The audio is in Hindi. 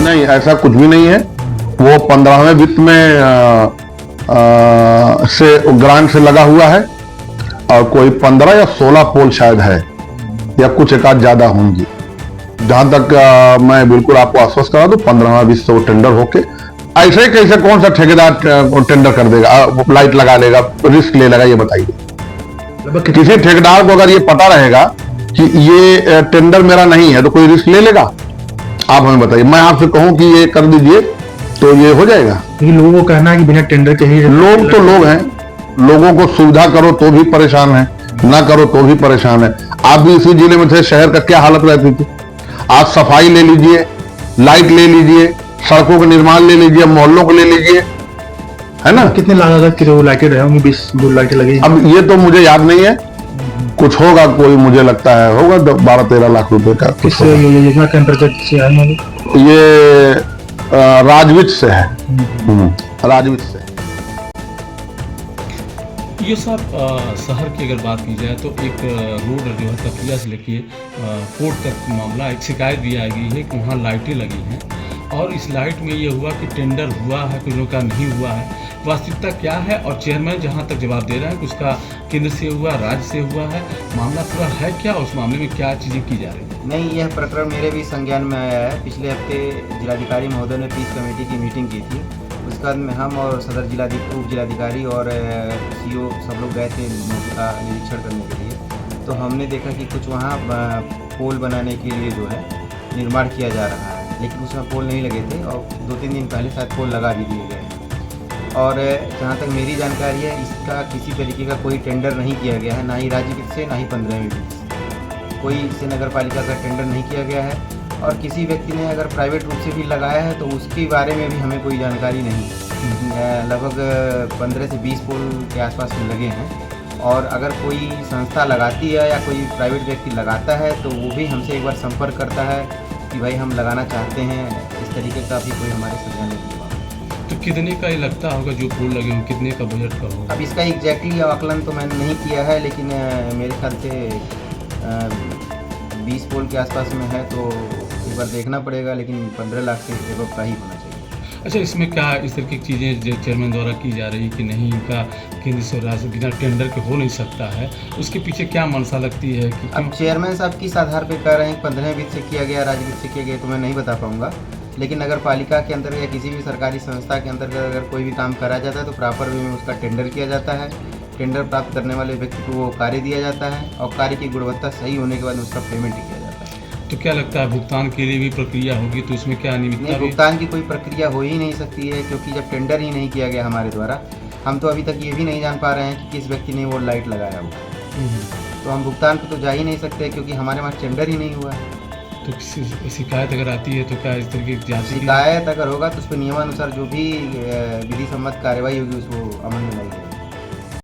नहीं, ऐसा कुछ भी नहीं है। वो 15वें वित्त में से ग्रांट से लगा हुआ है और कोई 15 या 16 पोल शायद है या कुछ एक आध ज्यादा होंगी। जहां तक मैं बिल्कुल आपको आश्वस्त करा दूं, 15वां वित्त से वो टेंडर होके ऐसे ही कैसे कौन सा ठेकेदार टेंडर कर देगा, लाइट लगा लेगा, रिस्क ले लेगा, ये बताइए। किसी ठेकेदार को अगर ये पता रहेगा कि ये टेंडर मेरा नहीं है तो कोई रिस्क ले लेगा? आप हमें बताइए। मैं आपसे कहूं कि ये कर दीजिए तो ये हो जाएगा? लोगों को कहना है कि बिना टेंडर के ही लोग तो लोग हैं, लोगों को सुविधा करो तो भी परेशान है, ना करो तो भी परेशान है। आप भी इसी जिले में थे, शहर का क्या हालत रहती थी। आप सफाई ले लीजिए, लाइट ले लीजिए, सड़कों का निर्माण ले लीजिए, मोहल्लों को ले लीजिए, है ना। कितने लागत की वो लाइटें रहे होंगी? 20 लाइटें लगी। अब ये तो मुझे याद नहीं है, कुछ होगा, कोई मुझे लगता है होगा 12-13 लाख रुपए का। किस योजना के अंतर्गत से आए हैं? ये राजवित्त से है, राजवित्त से। ये सब शहर की अगर बात की जाए तो एक रोड जो है तकिया से लेके कोर्ट तक मामला, एक शिकायत भी आ गई है कि वहाँ लाइटें लगी हैं और इस लाइट में ये हुआ कि टेंडर हुआ है, कुछ लोगों का नहीं हुआ है। वास्तविकता क्या है? और चेयरमैन जहाँ तक जवाब दे रहा है कि उसका केंद्र से हुआ, राज्य से हुआ है, मामला पूरा है क्या? उस मामले में क्या चीज़ें की जा रही है? नहीं, यह प्रकरण मेरे भी संज्ञान में आया है। पिछले हफ्ते जिलाधिकारी महोदय ने पीस कमेटी की मीटिंग की थी। उसके बाद में हम और सदर उप जिलाधिकारी और सीओ सब लोग गए थे मौके का निरीक्षण करने के लिए। तो हमने देखा कि कुछ वहाँ पोल बनाने के लिए जो है निर्माण किया जा रहा है, लेकिन उसमें पोल नहीं लगे थे और 2-3 दिन पहले शायद पोल लगा भी दिए गए हैं। और जहाँ तक मेरी जानकारी है, इसका किसी तरीके का कोई टेंडर नहीं किया गया है, ना ही राज्य वित्त से, ना ही 15वें वित्त से। कोई इससे नगर पालिका का टेंडर नहीं किया गया है और किसी व्यक्ति ने अगर प्राइवेट रूप से भी लगाया है तो उसके बारे में भी हमें कोई जानकारी नहीं। लगभग 15 से 20 पोल के आसपास में लगे हैं और अगर कोई संस्था लगाती है या कोई प्राइवेट व्यक्ति लगाता है तो वो भी हमसे एक बार संपर्क करता है कि भाई हम लगाना चाहते हैं। इस तरीके का भी कोई हमारे संज्ञान में नहीं हुआ। तो कितने का ये लगता होगा जो पोल लगे हों, कितने का बजट का होगा? अब इसका एग्जैक्टली आकलन तो मैंने नहीं किया है, लेकिन मेरे ख्याल से 20 पोल के आसपास में है तो एक बार देखना पड़ेगा, लेकिन 15 लाख से एबव का ही होना चाहिए। अच्छा, इसमें क्या इस तरह की चीज़ें जो चेयरमैन द्वारा की जा रही कि नहीं, इनका केंद्र से राज्य बिना टेंडर के हो नहीं सकता है, उसके पीछे क्या मंशा लगती है कि अब चेयरमैन साहब किस आधार पर कह रहे हैं 15वें वित्त से किया गया, राज्य वित्त से किया गया, तो मैं नहीं बता पाऊँगा। लेकिन अगर पालिका के अंदर या किसी भी सरकारी संस्था के अंतर्गत अगर कोई भी काम करा जाता है तो प्रॉपर वे में उसका टेंडर किया जाता है। टेंडर प्राप्त करने वाले व्यक्ति को वो कार्य दिया जाता है और कार्य की गुणवत्ता सही होने के बाद उसका पेमेंट किया जाता है। तो क्या लगता है भुगतान के लिए भी प्रक्रिया होगी? तो इसमें क्या अनियमितता? नहीं, भुगतान की कोई प्रक्रिया हो ही नहीं सकती है, क्योंकि जब टेंडर ही नहीं किया गया हमारे द्वारा, हम तो अभी तक ये भी नहीं जान पा रहे हैं कि किस व्यक्ति ने वो लाइट लगाया हुआ। तो हम भुगतान पर तो जा ही नहीं सकते क्योंकि हमारे वहाँ टेंडर ही नहीं हुआ है। तो शिकायत अगर आती है तो क्या इस तरीके की जांच? शिकायत अगर होगा तो उस पर नियमानुसार जो भी विधि सम्मत कार्रवाई होगी उसको अमल में लाई जाएगी।